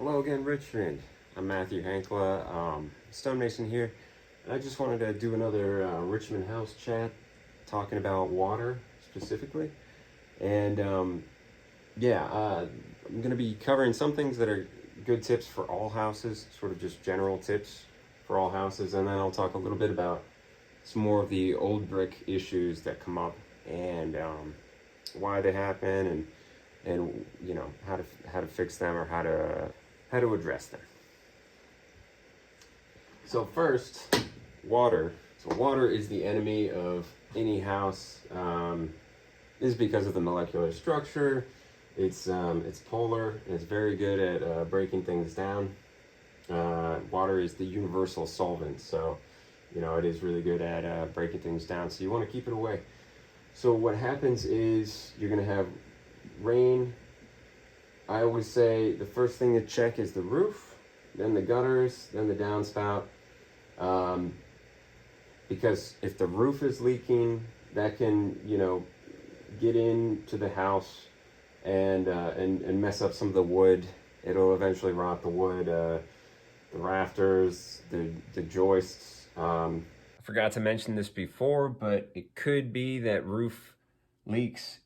Hello again, Richmond. I'm Matthew Hankla, Stonemason here, and I just wanted to do another Richmond House Chat talking about water specifically. And I'm going to be covering some things that are good tips for all houses, sort of just general tips for all houses, and then I'll talk a little bit about some more of the old brick issues that come up and why they happen and you know how to fix them or how to address them. So first, water. So water is the enemy of any house. This is because of the molecular structure. It's polar and it's very good at breaking things down. Water is the universal solvent, so it is really good at breaking things down. So you want to keep it away. So what happens is you're going to have rain. I always say the first thing to check is the roof, then the gutters, then the downspout. Because if the roof is leaking, that can, get into the house and mess up some of the wood. It'll eventually rot the wood, the rafters, the joists. I forgot to mention this before, but it could be that roof leaks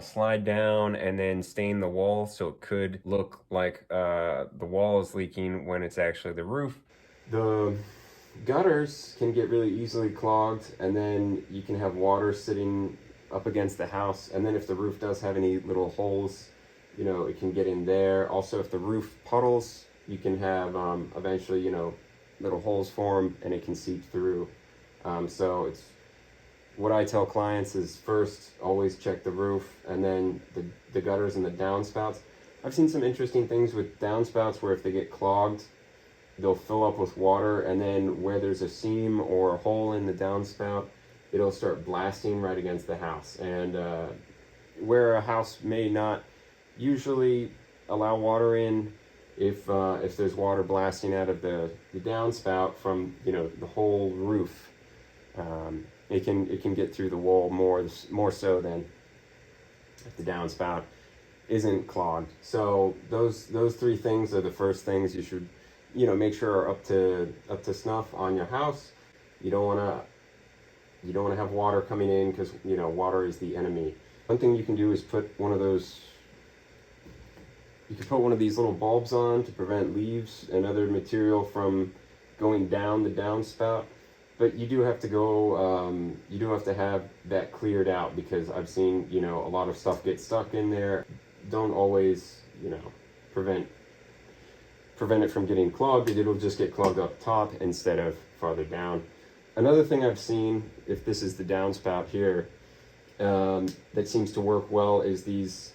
slide down and then stain the wall, so it could look like the wall is leaking when it's actually the roof. The gutters can get really easily clogged, and then you can have water sitting up against the house, and then if the roof does have any little holes, it can get in there. Also, if the roof puddles, you can have eventually little holes form and it can seep through. So it's what I tell clients is first always check the roof, and then the gutters and the downspouts. I've seen some interesting things with downspouts where if they get clogged, they'll fill up with water, and then where there's a seam or a hole in the downspout, it'll start blasting right against the house. And where a house may not usually allow water in, if there's water blasting out of the downspout from the whole roof, it can get through the wall more so than if the downspout isn't clogged. So those three things are the first things you should make sure are up to snuff on your house. You don't want to have water coming in, because water is the enemy. One thing you can do is put one of these little bulbs on to prevent leaves and other material from going down the downspout. But you do have to have that cleared out, because I've seen a lot of stuff get stuck in there. Don't always prevent it from getting clogged. It'll just get clogged up top instead of farther down. Another thing I've seen, if this is the downspout here, that seems to work well, is these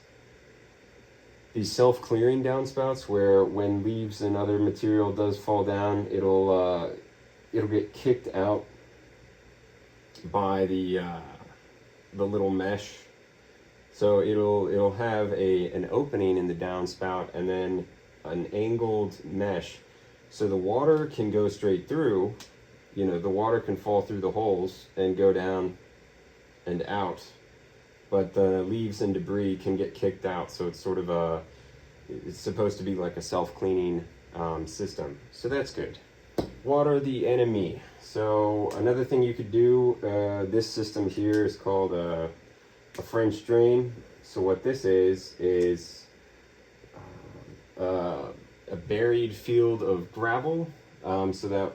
self-clearing downspouts, where when leaves and other material does fall down, it'll get kicked out by the little mesh. So it'll have an opening in the downspout and then an angled mesh, so the water can go straight through. The water can fall through the holes and go down and out, but the leaves and debris can get kicked out. So it's sort of it's supposed to be like a self-cleaning system. So that's good. Water the enemy. So another thing you could do, this system here is called a French drain. So what this is a buried field of gravel, so that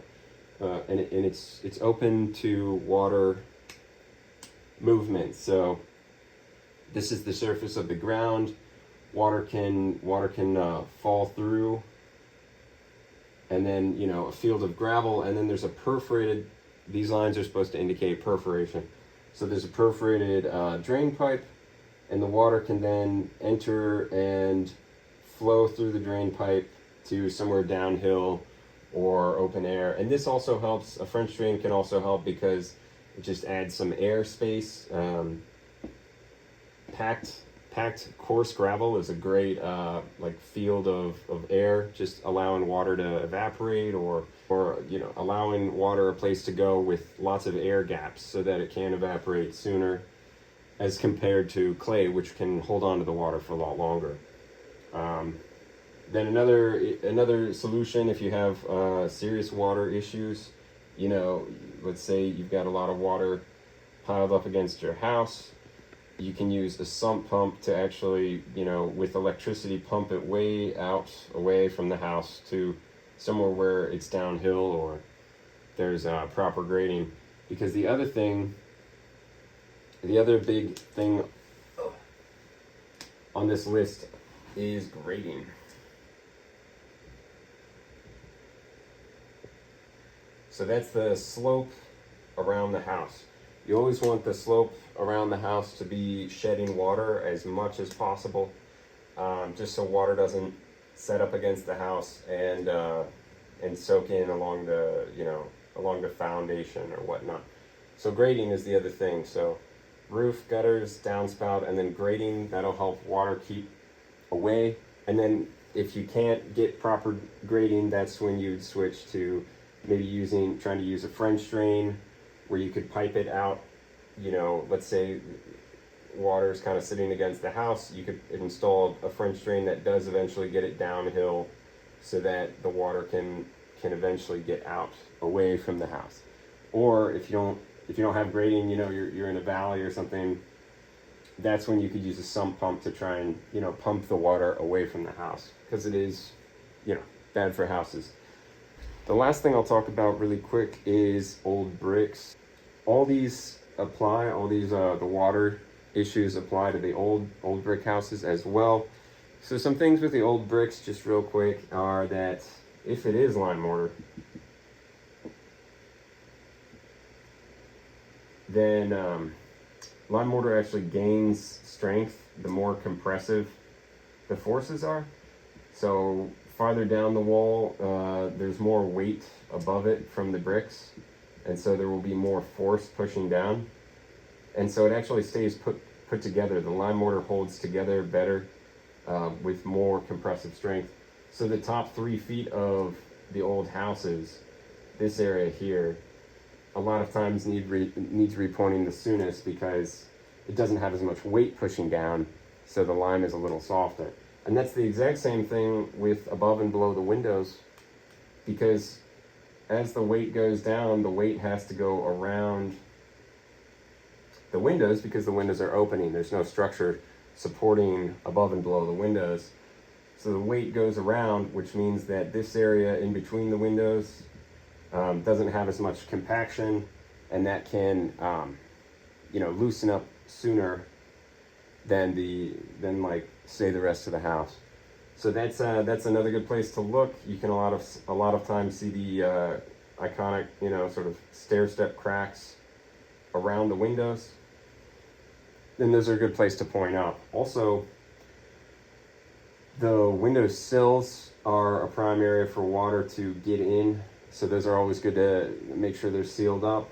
and it's open to water movement. So this is the surface of the ground. Water can fall through, and then a field of gravel, and then there's a perforated. These lines are supposed to indicate perforation. So there's a perforated drain pipe, and the water can then enter and flow through the drain pipe to somewhere downhill or open air. And this also helps. A French drain can also help because it just adds some air space. Packed coarse gravel is a great field of air, just allowing water to evaporate, or allowing water a place to go with lots of air gaps so that it can evaporate sooner, as compared to clay, which can hold on to the water for a lot longer. Then another solution, if you have serious water issues, you know, let's say you've got a lot of water piled up against your house, you can use a sump pump to actually, you know, with electricity, pump it way out away from the house to somewhere where it's downhill or there's proper grading. Because the other big thing on this list is grading. So that's the slope around the house. You always want the slope around the house to be shedding water as much as possible, just so water doesn't set up against the house and soak in along the foundation or whatnot. So grading is the other thing. So roof, gutters, downspout, and then grading, that'll help water keep away. And then if you can't get proper grading, that's when you'd switch to maybe trying to use a French drain where you could pipe it out. You know, let's say water is kind of sitting against the house, you could install a French drain that does eventually get it downhill so that the water can eventually get out away from the house. Or if you don't have grading, you know, you're in a valley or something, that's when you could use a sump pump to try and, you know, pump the water away from the house, because it is, you know, bad for houses. The last thing I'll talk about really quick is old bricks. All these the water issues apply to the old brick houses as well. So some things with the old bricks, just real quick, are that if it is lime mortar, then lime mortar actually gains strength the more compressive the forces are. So farther down the wall, there's more weight above it from the bricks, and so there will be more force pushing down, and so it actually stays put together. The lime mortar holds together better with more compressive strength. So the top 3 feet of the old houses, this area here, a lot of times needs repointing the soonest because it doesn't have as much weight pushing down, so the lime is a little softer. And that's the exact same thing with above and below the windows, because as the weight goes down, the weight has to go around the windows because the windows are opening. There's no structure supporting above and below the windows. So the weight goes around, which means that this area in between the windows doesn't have as much compaction, and that can loosen up sooner than like say the rest of the house. So that's another good place to look. You can a lot of times see the iconic sort of stair step cracks around the windows. Then those are a good place to point out. Also, the window sills are a prime area for water to get in, so those are always good to make sure they're sealed up,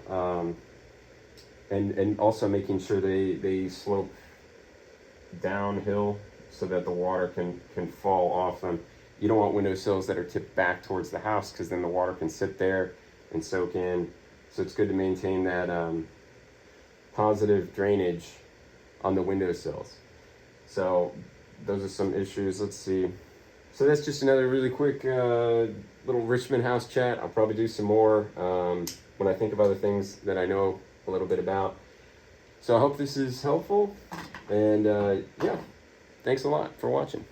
and also making sure they slope downhill so that the water can fall off them. You don't want window sills that are tipped back towards the house, because then the water can sit there and soak in. So it's good to maintain that positive drainage on the window sills. So those are some issues. Let's see. So that's just another really quick little Richmond House chat. I'll probably do some more when I think of other things that I know a little bit about. So I hope this is helpful, and yeah, thanks a lot for watching.